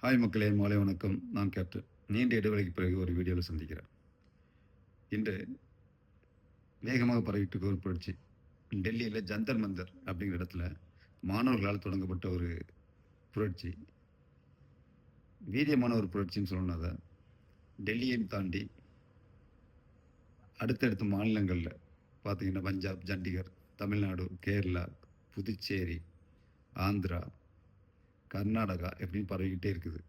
Hi மக்களே, மாலை வணக்கம். நான் கேப்டன். நீண்ட இடைவெளிக்கு பிறகு ஒரு வீடியோவில் சந்திக்கிறேன். இன்று வேகமாக பரவிட்டு இருக்க ஒரு புரட்சி. டெல்லியில் ஜந்தர் மந்தர் அப்படிங்கிற இடத்துல மாணவர்களால் தொடங்கப்பட்ட ஒரு புரட்சி. வீரியமான ஒரு புரட்சின்னு சொல்லணும் அதை. டெல்லியையும் தாண்டி அடுத்தடுத்த மாநிலங்களில் பார்த்தீங்கன்னா பஞ்சாப், சண்டிகர், தமிழ்நாடு, கேரளா, புதுச்சேரி, ஆந்திரா, கர்நாடகா எப்படின்னு பரவிக்கிட்டே இருக்குது.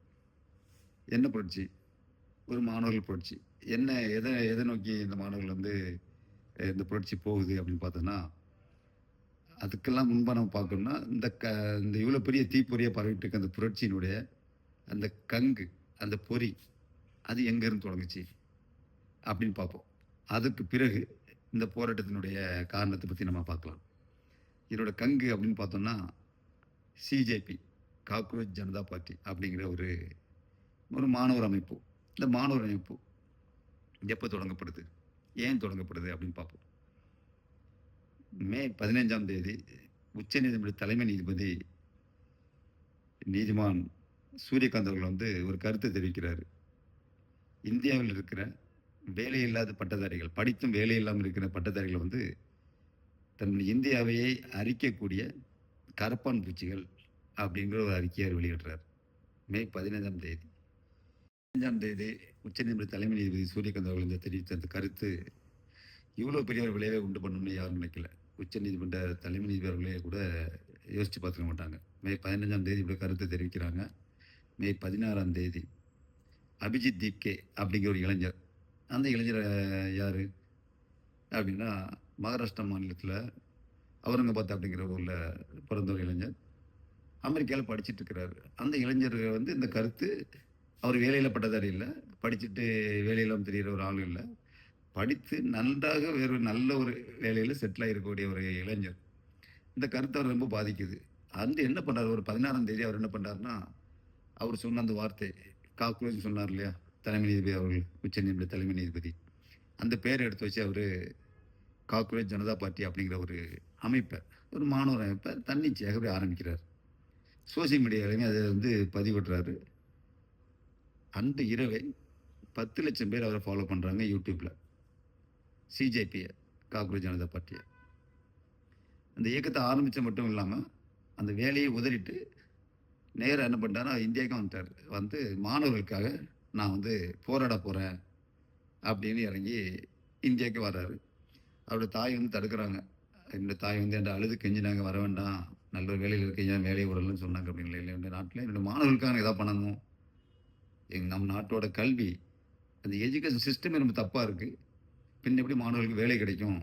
என்ன புரட்சி? ஒரு மாணவர்கள் புரட்சி. என்ன எதை எதை நோக்கி இந்த மாணவர்கள் வந்து இந்த புரட்சி போகுது அப்படின்னு பார்த்தோன்னா, அதுக்கெல்லாம் முன்பா நம்ம பார்க்கணும்னா, இந்த இவ்வளோ பெரிய தீப்பொறியா பரவிட்டு இருக்க அந்த புரட்சியினுடைய அந்த கங்கு, அந்த பொறி, அது எங்கேருந்து தொடங்குச்சு அப்படின்னு பார்ப்போம். அதுக்கு பிறகு இந்த போராட்டத்தினுடைய காரணத்தை பற்றி நம்ம பார்க்கலாம். இதோட கங்கு அப்படின்னு பார்த்தோம்னா, சிஜேபி, காக்ரோச் ஜனதா பார்ட்டி அப்படிங்கிற ஒரு ஒரு மாணவர் அமைப்பு. இந்த மாணவர் அமைப்பு எப்போ தொடங்கப்படுது, ஏன் தொடங்கப்படுது அப்படின்னு பார்ப்போம். மே 15ஆம் தேதி உச்சநீதிமன்ற தலைமை நீதிபதி நீதிமான் சூரியகாந்த் அவர்கள் வந்து ஒரு கருத்தை தெரிவிக்கிறாரு. இந்தியாவில் இருக்கிற வேலையில்லாத பட்டதாரிகள், படித்தும் வேலை இல்லாமல் இருக்கிற பட்டதாரிகள் வந்து தன் இந்தியாவையே அரிக்கக்கூடிய கரப்பான் பூச்சிகள் அப்படிங்கிற ஒரு அறிக்கையை வெளியிடுறார். மே 15ஆம் தேதி. 15ஆம் தேதி உச்சநீதிமன்ற தலைமை நீதிபதி சூரியகாந்த் அவர்கள் இந்த தெரிவித்த அந்த கருத்து இவ்வளோ பெரிய ஒரு விளைவை உண்டு பண்ணணும்னு யாரும் நினைக்கல. உச்சநீதிமன்ற தலைமை நீதிபதி அவர்களே கூட யோசித்து பார்த்துக்க மாட்டாங்க. மே 15ஆம் தேதி இப்படி கருத்தை தெரிவிக்கிறாங்க. மே 16ஆம் தேதி அபிஜித் தீப்கே அப்படிங்கிற ஒரு இளைஞர். அந்த இளைஞர் யார் அப்படின்னா, மகாராஷ்டிரா மாநிலத்தில் அவுரங்காபாத் அப்படிங்கிற ஊரில் பிறந்த ஒரு இளைஞர். அமெரிக்காவில் படிச்சுட்டு இருக்கிறாரு. அந்த இளைஞர் வந்து இந்த கருத்து, அவர் வேலையில் பட்டதாரி இல்லை, படிச்சுட்டு வேலையில்லாமல் தெரிகிற ஒரு ஆள் இல்லை, படித்து நன்றாக வேறு நல்ல ஒரு வேலையில் செட்டில் ஆகிருக்கக்கூடிய ஒரு இளைஞர். இந்த கருத்தை அவர் ரொம்ப பாதிக்குது. அந்த என்ன பண்ணுறாரு, ஒரு 16ஆம் தேதி அவர் என்ன பண்ணுறாருன்னா, அவர் சொன்ன அந்த வார்த்தை காக்ரோச் சொன்னார் இல்லையா, தலைமை நீதிபதி அவர்கள், உச்சநீதிமன்ற தலைமை நீதிபதி, அந்த பேரை எடுத்து வச்சு அவர் காக்ரோச் ஜனதா பார்ட்டி அப்படிங்கிற ஒரு அமைப்பை, ஒரு மாணவர் அமைப்பை தன்னிச்சையாக அப்படி ஆரம்பிக்கிறார். சோசியல் மீடியாவிலையுமே அதை வந்து பதிவிடுறாரு. அந்த இரவை 10 லட்சம் பேர் அவரை ஃபாலோ பண்ணுறாங்க யூடியூப்பில். சிஜேபியை, காக்ரோச் ஜனதா பார்ட்டியை. அந்த இயக்கத்தை ஆரம்பித்த மட்டும் இல்லாமல் அந்த வேலையை உதறிட்டு நேராக என்ன பண்ணிட்டாரு, இந்தியாவுக்கும் வந்துட்டார். வந்து மாணவர்களுக்காக நான் வந்து போராட போகிறேன் அப்படின்னு இறங்கி இந்தியாவுக்கு வர்றாரு. அவரோட தாய் வந்து தடுக்கிறாங்க. என்னோடய தாய் வந்து என்கிட்ட அழுது கெஞ்சினாங்க, வர வேண்டாம், நல்ல ஒரு வேலையில் இருக்க, ஏன் வேலையை விடலன்னு சொன்னாங்க. அப்படிங்களா, இல்லை என்னுடைய நாட்டில் என்னோடய மாணவர்களுக்காக எதாவது பண்ணணும். நம் நாட்டோட கல்வி, அந்த எஜுகேஷன் சிஸ்டமே ரொம்ப தப்பாக இருக்குது. பின் எப்படி மாணவர்களுக்கு வேலை கிடைக்கும்?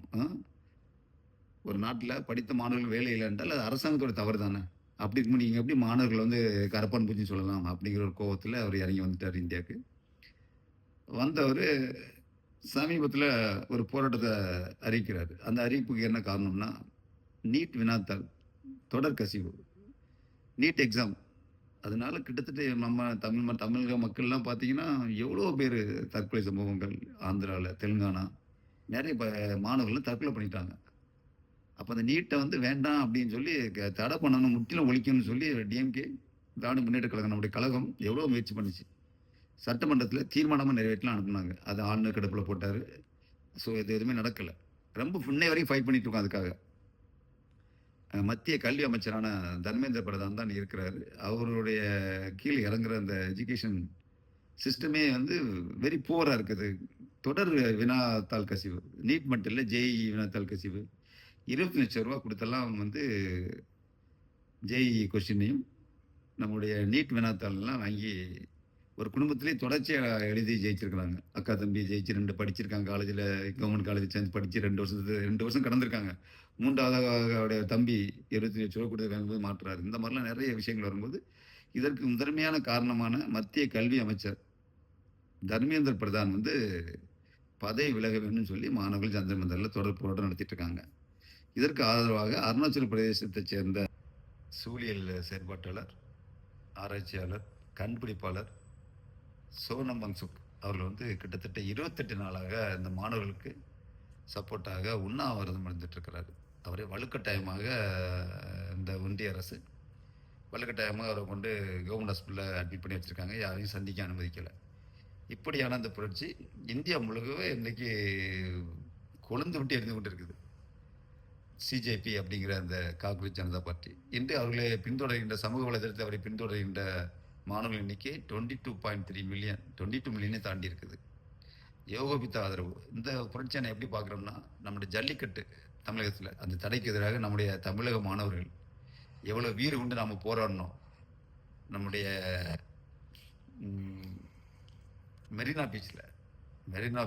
ஒரு நாட்டில் படித்த மாணவர்கள் வேலை இல்லை என்றால் அது அரசாங்கத்தோட தவறு தானே. அப்படி இருக்கும்போது நீங்கள் எப்படி மாணவர்கள் வந்து கரப்பான் பூச்சின்னு சொல்லலாம் அப்படிங்கிற ஒரு கோபத்தில் அவர் இறங்கி வந்துட்டார் இந்தியாவுக்கு. வந்தவர் சமீபத்தில் ஒரு போராட்டத்தை அறிவிக்கிறார். அந்த அறிவிப்புக்கு என்ன காரணம்னா, நீட் வினாத்தாள் தொடர் கசிவு, நீட் எக்ஸாம். அதனால கிட்டத்தட்ட நம்ம தமிழக மக்கள்லாம் பார்த்தீங்கன்னா எவ்வளோ பேர் தற்கொலை சம்பவங்கள், ஆந்திராவில், தெலுங்கானா நிறைய மாணவர்கள் தற்கொலை பண்ணிட்டாங்க. அப்போ அந்த நீட்டை வந்து வேண்டாம் அப்படின்னு சொல்லி தடை பண்ணணும், முற்றிலும் ஒழிக்கணும்னு சொல்லி டிஎம்கே, திராவிட முன்னேற்ற கழகம், நம்முடைய கழகம் எவ்வளோ முயற்சி பண்ணிச்சு. சட்டமன்றத்தில் தீர்மானமாக நிறைவேற்றலாம் அனுப்புனாங்க. அது ஆளுநர் கிடப்பில் போட்டார். ஸோ இது எதுவுமே நடக்கலை. ரொம்ப இன்னை வரைக்கும் ஃபைட் பண்ணிட்டு இருக்கோம் அதுக்காக. மத்திய கல்வி அமைச்சரான தர்மேந்திர பிரதான் தான் இருக்கிறார். அவருடைய கீழே இறங்குற அந்த எஜுகேஷன் சிஸ்டமே வந்து வெரி புவராக இருக்குது. தொடர் வினாத்தாள் கசிவு, நீட் மட்டும் இல்லை, ஜேஇ வினாத்தாள் கசிவு. 20 லட்சம் ரூபா கொடுத்தெல்லாம் வந்து ஜேஇ கொஸ்டினையும் நம்முடைய நீட் வினாத்தாள்லாம் வாங்கி ஒரு குடும்பத்திலே தொடர்ச்சியாக எழுதி ஜெயிச்சிருக்கிறாங்க. அக்கா தம்பி ஜெயிச்சு 2 படிச்சிருக்காங்க. காலேஜில், கவர்மெண்ட் காலேஜ் சேர்ந்து படித்து 2 வருஷம் கடந்திருக்காங்க. 3வது அவருடைய தம்பி 20 லட்ச ரூபா கொடுத்து வாங்கும்போது மாற்றுறாரு. இந்த மாதிரிலாம் நிறைய விஷயங்கள் வரும்போது இதற்கு முதன்மையான காரணமான மத்திய கல்வி அமைச்சர் தர்மேந்திர பிரதான் வந்து பதவி விலக வேணும்னு சொல்லி மாணவர்கள் ஜந்தர் மந்தரில் தொடர் போராட்டம் நடத்திட்டு இருக்காங்க. இதற்கு ஆதரவாக அருணாச்சல பிரதேசத்தைச் சேர்ந்த சூழியல் செயற்பாட்டாளர், ஆராய்ச்சியாளர், கண்டுபிடிப்பாளர் சோனம் வங்சுக் அவர்கள் வந்து கிட்டத்தட்ட 28 நாளாக இந்த மாணவர்களுக்கு சப்போர்ட்டாக உண்ணாவிரதம் இருந்துட்டு இருக்கிறாரு. அவரே வலுக்கட்டாயமாக இந்த ஒன்றிய அரசு வலுக்கட்டாயமாக அவரை கொண்டு கவர்மெண்ட் ஹாஸ்பிட்டலில் அட்மிட் பண்ணி வச்சுருக்காங்க. யாரையும் சந்திக்க அனுமதிக்கலை. இப்படியான அந்த புரட்சி இந்தியா முழுக்கவே இன்னைக்கு கொழுந்து விட்டு எரிந்து கொண்டு இருக்குது. சிஜேபி அப்படிங்கிற அந்த காக்ரோச் ஜனதா பார்ட்டி இன்று அவர்களை பின்தொடர்கின்ற சமூக வலைதளத்தில் அவரை பின்தொடர்கின்ற மாணவர்கள் எண்ணிக்கை 22.3 மில்லியன் 22 மில்லியனை தாண்டி இருக்குது. யோகோபித்த ஆதரவு. இந்த புரட்சியை நான் எப்படி பார்க்குறோம்னா, நம்முடைய ஜல்லிக்கட்டு தமிழகத்தில் அந்த தடைக்கு எதிராக நம்முடைய தமிழக மாணவர்கள் எவ்வளோ வீறு கொண்டு நாம் போராடணும். நம்முடைய மெரினா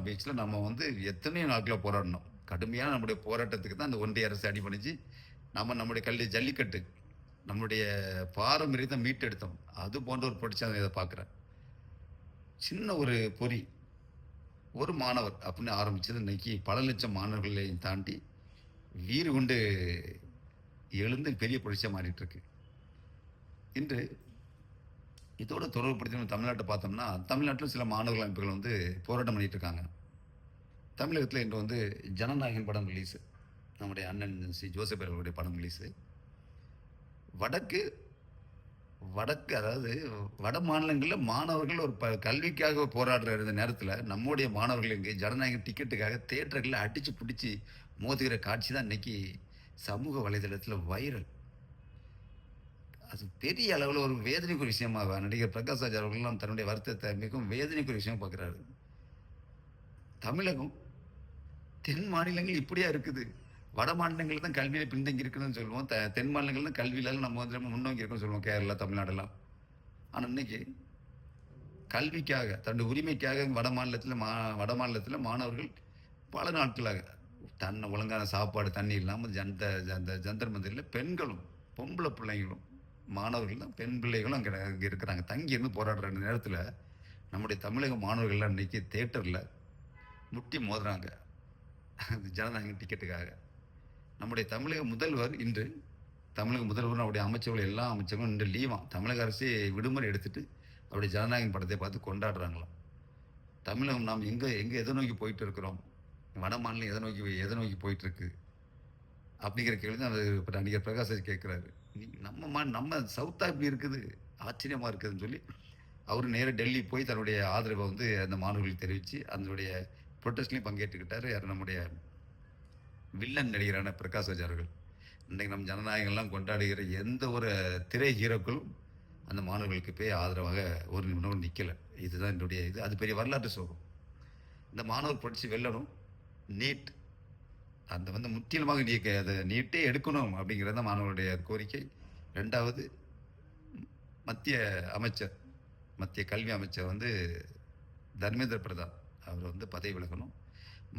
பீச்சில் நம்ம வந்து எத்தனையோ நாட்களில் போராடணும். கடுமையான நம்முடைய போராட்டத்துக்கு தான் அந்த ஒன்றிய அரசு அடிபணிச்சு நம்முடைய ஜல்லிக்கட்டு நம்முடைய பாரம்பரியத்தை மீட்டெடுத்தோம். அது போன்ற ஒரு புரட்சி இதை பார்க்குறேன். சின்ன ஒரு பொறி ஒரு மாணவர் அப்படின்னு ஆரம்பிச்சது இன்னைக்கு பல லட்சம் மாணவர்களையும் தாண்டி வீறு கொண்டு எழுந்து பெரிய புரட்சியாக மாறிட்டு இருக்கு. இன்று இதோட தொடர்புபடுத்தி நம்ம தமிழ்நாட்டை பார்த்தோம்னா, தமிழ்நாட்டில் சில மாணவர்கள் அமைப்புகள் வந்து போராட்டம் பண்ணிட்டு இருக்காங்க. தமிழகத்தில் இன்று வந்து ஜனநாயகன் படம் ரிலீஸு, நம்முடைய அண்ணன் ஜோசப் அவர்களுடைய படம் ரிலீஸு. வடக்கு அதாவது வட மாநிலங்களில் மாணவர்கள் ஒரு கல்விக்காக போராடுற இந்த நேரத்தில் நம்முடைய மாணவர்கள் இங்கே ஜனநாயக டிக்கெட்டுக்காக தேட்டர்களில் அடித்து பிடிச்சி மோதுகிற காட்சி தான் இன்னைக்கு சமூக வலைதளத்தில் வைரல். அது பெரிய அளவில் ஒரு வேதனைக்குரிய விஷயமாக நடிகர் பிரகாஷ் ராஜ் அவர்கள்லாம் தன்னுடைய வருத்தத்தை மிகவும் வேதனைக்குரிய விஷயம் பார்க்குறாரு. தமிழகம் தென் மாநிலங்கள் இப்படியா இருக்குது. வட மாநிலங்கள் தான் கல்வியில் பின்தங்கி இருக்குன்னு சொல்லுவோம். தென் மாநிலங்கள் தான் கல்வியில நம்ம வந்து முன்னோக்கி இருக்குன்னு சொல்லுவோம், கேரளா தமிழ்நாடெல்லாம். ஆனால் இன்னைக்கு கல்விக்காக தன்னுடைய உரிமைக்காக வட மாநிலத்தில் மாணவர்கள் பல நாட்களாக தன்னை ஒழுங்கான சாப்பாடு தண்ணி இல்லாமல் ஜந்தர் மந்திரில் பெண்களும் பொம்பளை பிள்ளைங்களும் மாணவர்கள் தான் பெண் பிள்ளைகளும் அங்கே இருக்கிறாங்க, தங்கி இருந்து போராடுற நேரத்தில் நம்முடைய தமிழக மாணவர்கள்லாம் இன்னைக்கு தேட்டரில் முட்டி மோதுறாங்க ஜனநாயக டிக்கெட்டுக்காக. நம்முடைய தமிழக முதல்வர் அவருடைய அமைச்சர்கள் எல்லா அமைச்சர்களும் இன்று லீவாம். தமிழக அரசே விடுமுறை எடுத்துட்டு அவருடைய ஜனநாயகன் படத்தை பார்த்து கொண்டாடுறாங்களாம். தமிழகம் நாம் எங்கே எதை நோக்கி போயிட்டு இருக்கிறோம், வட மாநிலம் எதை நோக்கி போயிட்டு இருக்கு அப்படிங்கிற கேள்வி தான் இப்போ நடிகர் பிரகாஷ் ராஜ் கேட்குறாரு. நம்ம சவுத்தா இப்படி இருக்குது, ஆச்சரியமாக இருக்குதுன்னு சொல்லி அவர் நேராக டெல்லி போய் தன்னுடைய ஆதரவை வந்து அந்த மாணவர்களுக்கு தெரிவித்து அதனுடைய ப்ரொட்டஸ்ட்லையும் பங்கேற்றுக்கிட்டாரு. யார் நம்முடைய வில்லன் நடிகரான பிரகாஷ் ராஜ் அவர்கள். இன்றைக்கு நம்ம ஜனநாயகம்லாம் கொண்டாடுகிற எந்த ஒரு திரை ஹீரோக்களும் அந்த மாணவர்களுக்கு போய் ஆதரவாக ஒரு நிமிடம் நிற்கலை. இதுதான் என்னுடைய அது பெரிய வரலாற்று சோகம். இந்த மாணவர் புரட்சி வெல்லணும். நீட் அந்த வந்து முற்றிலுமாக அதை நீட்டே எடுக்கணும் அப்படிங்கிறது தான் மாணவர்களுடைய கோரிக்கை. ரெண்டாவது, மத்திய கல்வி அமைச்சர் வந்து தர்மேந்திர பிரதான் அவர் வந்து பதவி விலகணும்.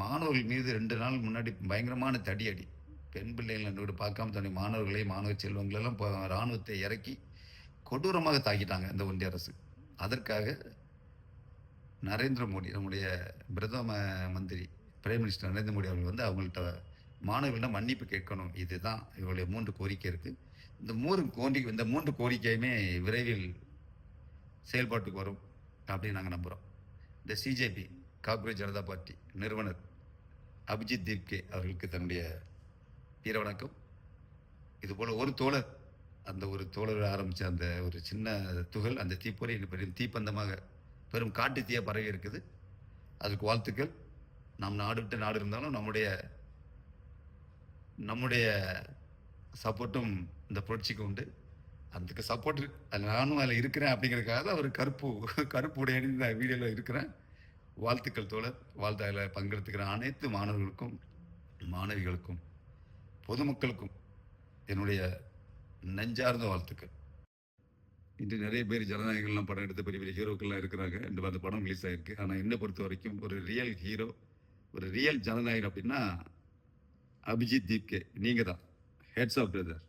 மாணவர்கள் மீது 2 நாள் முன்னாடி பயங்கரமான தடியடி, பெண் பிள்ளைகள் என்னோட பார்க்காம தன்னுடைய மாணவ செல்வங்களெல்லாம் இராணுவத்தை இறக்கி கொடூரமாக தாக்கிட்டாங்க இந்த ஒன்றிய அரசு. அதற்காக நரேந்திர மோடி நம்முடைய பிரதம மந்திரி பிரைம் மினிஸ்டர் நரேந்திர மோடி அவர்கள் வந்து அவங்கள்ட்ட மாணவர்களிடம் மன்னிப்பு கேட்கணும். இதுதான் இவருடைய 3 கோரிக்கை இருக்குது. இந்த 3 கோரிக்கையுமே விரைவில் செயல்பாட்டுக்கு வரும் அப்படின்னு நாங்கள் நம்புகிறோம். இந்த சிஜேபி காக்ரோச் ஜனதா பார்ட்டி நிறுவனர் அபிஜித் தீப்கே அவர்களுக்கு தன்னுடைய வீர வணக்கம். இதுபோல் ஒரு தோழர் ஆரம்பித்த அந்த ஒரு சின்ன துகள், அந்த தீப்பொறி பெரும் தீப்பந்தமாக பெரும் காட்டு தீயா பரவி இருக்குது. அதுக்கு வாழ்த்துக்கள். நாம் நாடு விட்டு நாடு இருந்தாலும் நம்முடைய சப்போர்ட்டும் இந்த புரட்சிக்கு உண்டு. அதுக்கு சப்போர்ட் நானும் அதில் இருக்கிறேன் அப்படிங்கிறதுக்காக தான் ஒரு கருப்பு உடைய இந்த வீடியோவில் இருக்கிறேன். வாழ்த்துக்கள் தோழர். அதில் பங்கெடுத்துக்கிற அனைத்து மாணவர்களுக்கும் மாணவிகளுக்கும் பொதுமக்களுக்கும் என்னுடைய நெஞ்சார்ந்த வாழ்த்துக்கள். இன்று நிறைய பேர் ஜனநாயகங்கள்லாம் படம் எடுத்து பெரிய பெரிய ஹீரோக்கள்லாம் இருக்கிறாங்க. அந்த படம் ரிலீஸ் ஆகிருக்கு. ஆனால் என்னை பொறுத்த வரைக்கும் ஒரு ரியல் ஹீரோ, ஒரு ரியல் ஜனநாயகன் அப்படின்னா அபிஜித் தீப்கே. நீங்கள் தான். Hats off brother.